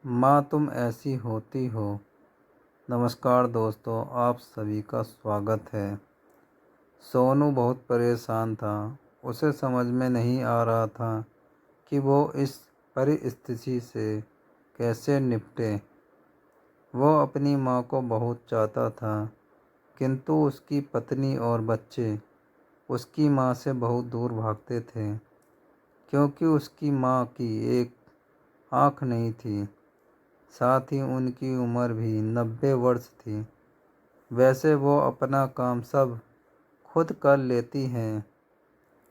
माँ तुम ऐसी होती हो। नमस्कार दोस्तों, आप सभी का स्वागत है। सोनू बहुत परेशान था। उसे समझ में नहीं आ रहा था कि वो इस परिस्थिति से कैसे निपटे। वो अपनी माँ को बहुत चाहता था, किंतु उसकी पत्नी और बच्चे उसकी माँ से बहुत दूर भागते थे, क्योंकि उसकी माँ की एक आँख नहीं थी। साथ ही उनकी उम्र भी 90 वर्ष थी। वैसे वो अपना काम सब खुद कर लेती हैं,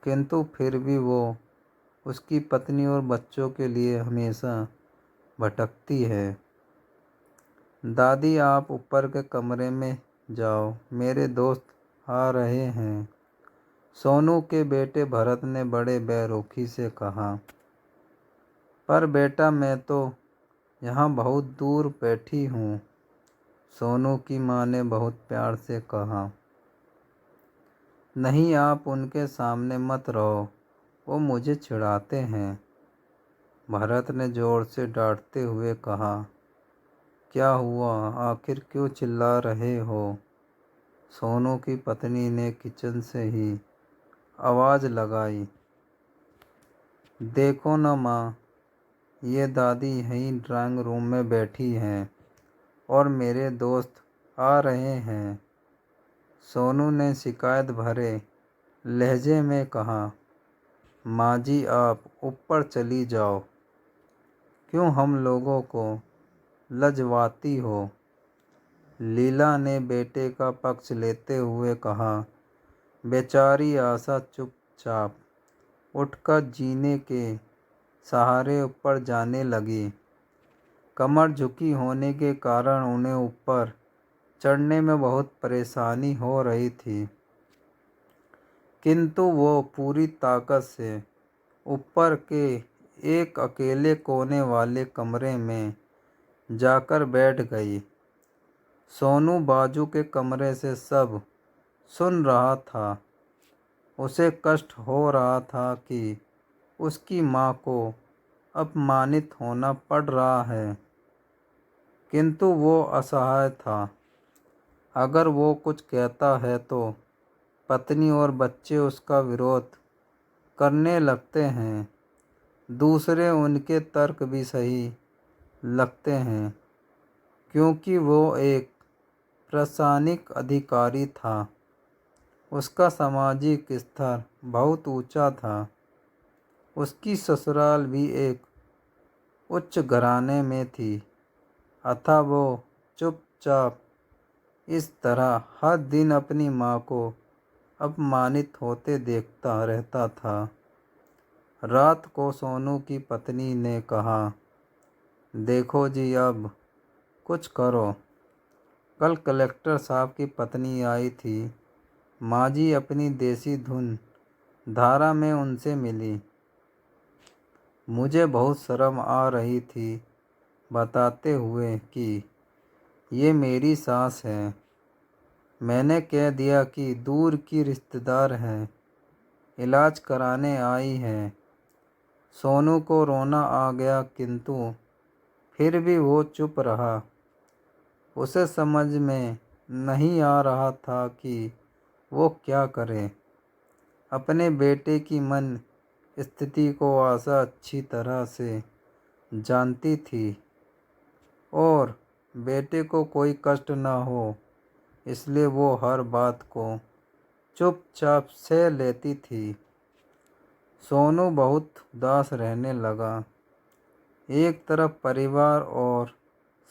किंतु फिर भी वो उसकी पत्नी और बच्चों के लिए हमेशा भटकती है। दादी, आप ऊपर के कमरे में जाओ, मेरे दोस्त आ रहे हैं। सोनू के बेटे भरत ने बड़े बेरुखी से कहा। पर बेटा, मैं तो यहाँ बहुत दूर बैठी हूँ, सोनू की माँ ने बहुत प्यार से कहा। नहीं, आप उनके सामने मत रहो, वो मुझे चिढ़ाते हैं, भरत ने जोर से डांटते हुए कहा। क्या हुआ, आखिर क्यों चिल्ला रहे हो? सोनू की पत्नी ने किचन से ही आवाज़ लगाई। देखो न माँ, ये दादी यहीं ड्राइंग रूम में बैठी हैं और मेरे दोस्त आ रहे हैं, सोनू ने शिकायत भरे लहजे में कहा। माँ जी, आप ऊपर चली जाओ, क्यों हम लोगों को लजवाती हो? लीला ने बेटे का पक्ष लेते हुए कहा। बेचारी आशा चुपचाप उठकर जीने के सहारे ऊपर जाने लगी। कमर झुकी होने के कारण उन्हें ऊपर चढ़ने में बहुत परेशानी हो रही थी, किंतु वो पूरी ताकत से ऊपर के एक अकेले कोने वाले कमरे में जाकर बैठ गई। सोनू बाजू के कमरे से सब सुन रहा था। उसे कष्ट हो रहा था कि उसकी माँ को अपमानित होना पड़ रहा है, किंतु वो असहाय था। अगर वो कुछ कहता है तो पत्नी और बच्चे उसका विरोध करने लगते हैं। दूसरे उनके तर्क भी सही लगते हैं, क्योंकि वो एक प्रशासनिक अधिकारी था। उसका सामाजिक स्तर बहुत ऊंचा था। उसकी ससुराल भी एक उच्च घराने में थी, अतः वो चुपचाप इस तरह हर दिन अपनी माँ को अपमानित होते देखता रहता था। रात को सोनू की पत्नी ने कहा, देखो जी, अब कुछ करो। कल कलेक्टर साहब की पत्नी आई थी। माँ जी अपनी देसी धुन धारा में उनसे मिली। मुझे बहुत शर्म आ रही थी बताते हुए कि ये मेरी सास है। मैंने कह दिया कि दूर की रिश्तेदार है, इलाज कराने आई है। सोनू को रोना आ गया, किंतु फिर भी वो चुप रहा। उसे समझ में नहीं आ रहा था कि वो क्या करे। अपने बेटे की मन स्थिति को आशा अच्छी तरह से जानती थी और बेटे को कोई कष्ट न हो, इसलिए वो हर बात को चुपचाप सह लेती थी। सोनू बहुत उदास रहने लगा। एक तरफ परिवार और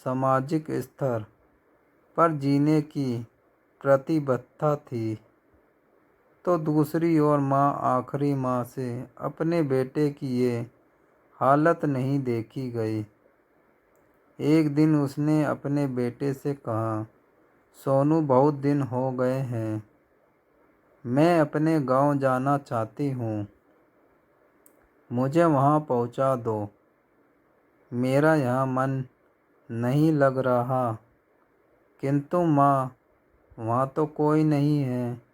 सामाजिक स्तर पर जीने की प्रतिबद्धता थी, तो दूसरी ओर माँ आखिरी माँ से अपने बेटे की ये हालत नहीं देखी गई। एक दिन उसने अपने बेटे से कहा, सोनू, बहुत दिन हो गए हैं, मैं अपने गांव जाना चाहती हूँ, मुझे वहाँ पहुँचा दो। मेरा यहाँ मन नहीं लग रहा। किंतु माँ, वहाँ तो कोई नहीं है,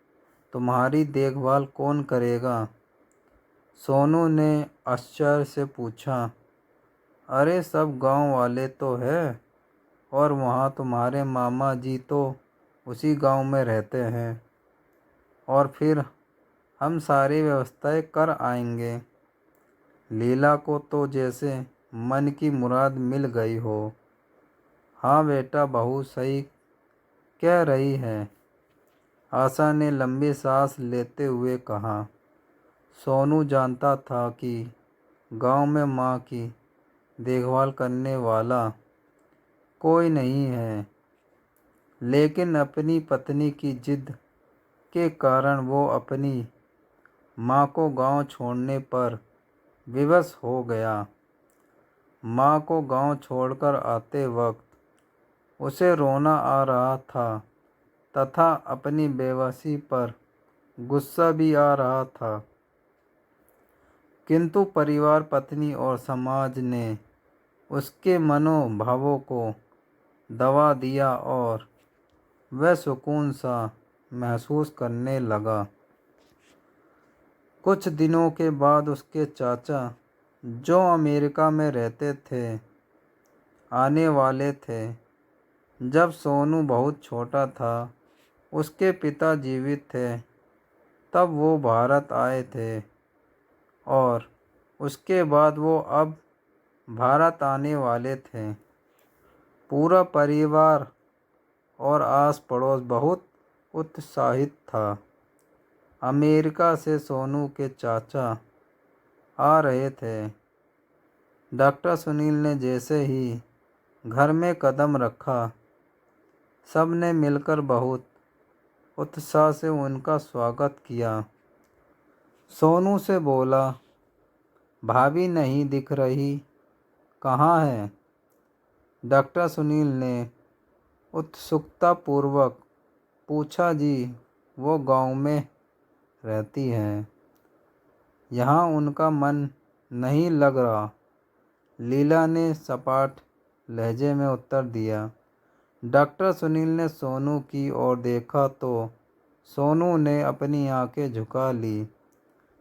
तुम्हारी देखभाल कौन करेगा? सोनू ने आश्चर्य से पूछा। अरे सब गांव वाले तो है, और वहाँ तुम्हारे मामा जी तो उसी गांव में रहते हैं, और फिर हम सारी व्यवस्थाएं कर आएंगे। लीला को तो जैसे मन की मुराद मिल गई हो। हाँ बेटा, बहू सही कह रही है, आशा ने लंबी सांस लेते हुए कहा। सोनू जानता था कि गांव में माँ की देखभाल करने वाला कोई नहीं है, लेकिन अपनी पत्नी की जिद के कारण वो अपनी माँ को गांव छोड़ने पर विवश हो गया। माँ को गांव छोड़कर आते वक्त उसे रोना आ रहा था तथा अपनी बेबसी पर गुस्सा भी आ रहा था, किंतु परिवार, पत्नी और समाज ने उसके मनोभावों को दबा दिया और वह सुकून सा महसूस करने लगा। कुछ दिनों के बाद उसके चाचा, जो अमेरिका में रहते थे, आने वाले थे। जब सोनू बहुत छोटा था, उसके पिता जीवित थे, तब वो भारत आए थे, और उसके बाद वो अब भारत आने वाले थे। पूरा परिवार और आस पड़ोस बहुत उत्साहित था। अमेरिका से सोनू के चाचा आ रहे थे। डॉक्टर सुनील ने जैसे ही घर में कदम रखा, सब ने मिलकर बहुत उत्साह से उनका स्वागत किया। सोनू से बोला, भाभी नहीं दिख रही, कहाँ है? डॉक्टर सुनील ने उत्सुकतापूर्वक पूछा। जी, वो गांव में रहती हैं, यहाँ उनका मन नहीं लग रहा, लीला ने सपाट लहजे में उत्तर दिया। डॉक्टर सुनील ने सोनू की ओर देखा तो सोनू ने अपनी आंखें झुका ली।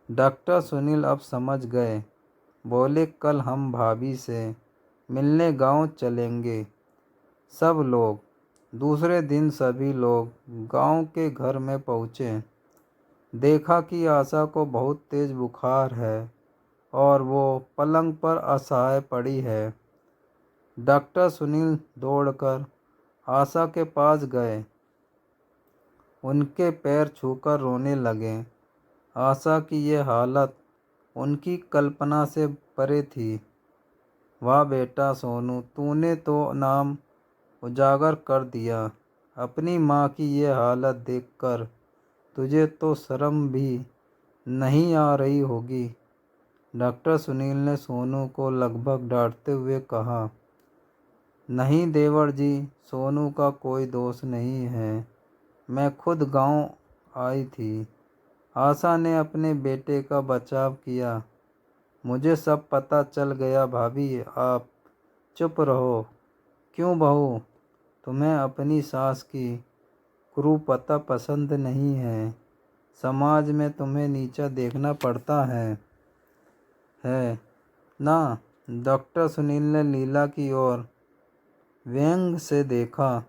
डॉक्टर सुनील अब समझ गए। बोले, कल हम भाभी से मिलने गांव चलेंगे। सब लोग। दूसरे दिन सभी लोग गांव के घर में पहुँचे। देखा कि आशा को बहुत तेज बुखार है और वो पलंग पर असहाय पड़ी है। डॉक्टर सुनील दौड़कर आशा के पास गए, उनके पैर छूकर रोने लगे। आशा की ये हालत उनकी कल्पना से परे थी। वाह बेटा सोनू, तूने तो नाम उजागर कर दिया। अपनी माँ की ये हालत देखकर तुझे तो शर्म भी नहीं आ रही होगी। डॉक्टर सुनील ने सोनू को लगभग डांटते हुए कहा। नहीं देवर जी, सोनू का कोई दोष नहीं है, मैं खुद गांव आई थी। आशा ने अपने बेटे का बचाव किया। मुझे सब पता चल गया भाभी, आप चुप रहो। क्यों बहू, तुम्हें अपनी सास की क्रूरता पसंद नहीं है? समाज में तुम्हें नीचा देखना पड़ता है ना? डॉक्टर सुनील ने लीला की ओर व्यंग से देखा।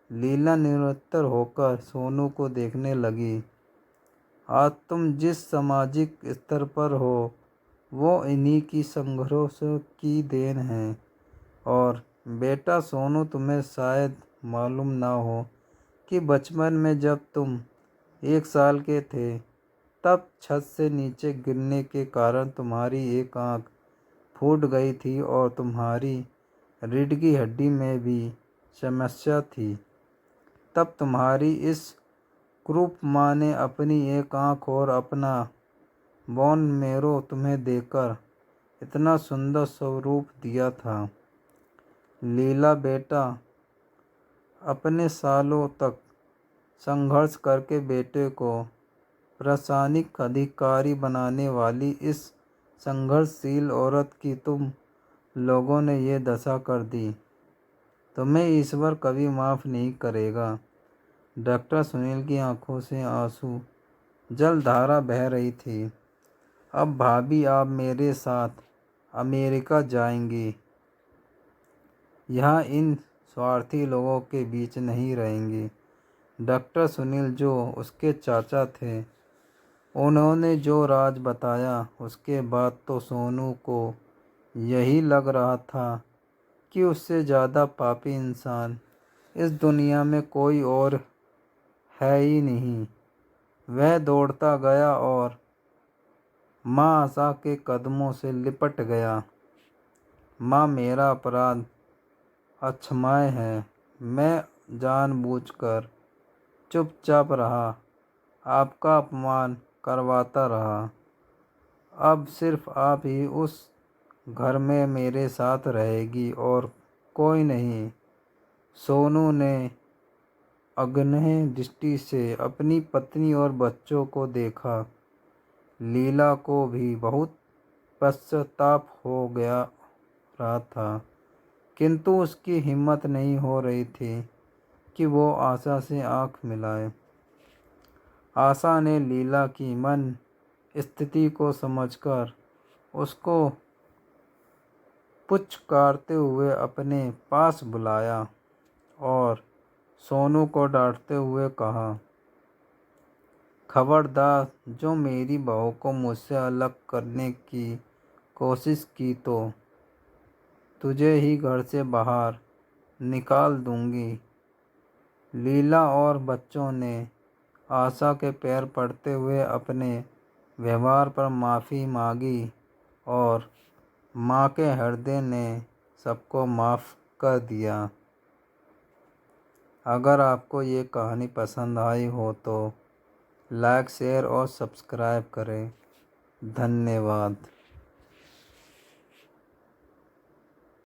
लीला निरुत्तर होकर सोनू को देखने लगी। आज तुम जिस सामाजिक स्तर पर हो, वो इन्हीं की संघर्षों की देन है। और बेटा सोनू, तुम्हें शायद मालूम ना हो कि बचपन में जब तुम 1 साल के थे, तब छत से नीचे गिरने के कारण तुम्हारी एक आंख फूट गई थी और तुम्हारी रीढ़ की हड्डी में भी समस्या थी। तब तुम्हारी इस क्रूप माँ ने अपनी एक आंख और अपना बोन मेरो तुम्हें देकर इतना सुंदर स्वरूप दिया था। लीला बेटा, अपने सालों तक संघर्ष करके बेटे को प्रशासनिक अधिकारी बनाने वाली इस संघर्षशील औरत की तुम लोगों ने ये दशा कर दी। तुम्हें ईश्वर कभी माफ़ नहीं करेगा। डॉक्टर सुनील की आंखों से आंसू जलधारा बह रही थी। अब भाभी, आप मेरे साथ अमेरिका जाएंगी। यहाँ इन स्वार्थी लोगों के बीच नहीं रहेंगी। डॉक्टर सुनील जो उसके चाचा थे, उन्होंने जो राज बताया उसके बाद तो सोनू को यही लग रहा था कि उससे ज़्यादा पापी इंसान इस दुनिया में कोई और है ही नहीं। वह दौड़ता गया और माँ आशा के कदमों से लिपट गया। माँ, मेरा अपराध अक्षम्य है। मैं जानबूझकर चुपचाप रहा, आपका अपमान करवाता रहा। अब सिर्फ आप ही उस घर में मेरे साथ रहेगी और कोई नहीं। सोनू ने अग्नि दृष्टि से अपनी पत्नी और बच्चों को देखा। लीला को भी बहुत पश्चाताप हो गया रहा था, किंतु उसकी हिम्मत नहीं हो रही थी कि वो आशा से आंख मिलाए। आशा ने लीला की मन स्थिति को समझकर उसको पुचकारते हुए अपने पास बुलाया और सोनू को डांटते हुए कहा, खबरदार, जो मेरी बहू को मुझसे अलग करने की कोशिश की तो तुझे ही घर से बाहर निकाल दूंगी। लीला और बच्चों ने आशा के पैर पड़ते हुए अपने व्यवहार पर माफ़ी मांगी और माँ के हृदय ने सबको माफ़ कर दिया। अगर आपको ये कहानी पसंद आई हो तो लाइक, शेयर और सब्सक्राइब करें। धन्यवाद।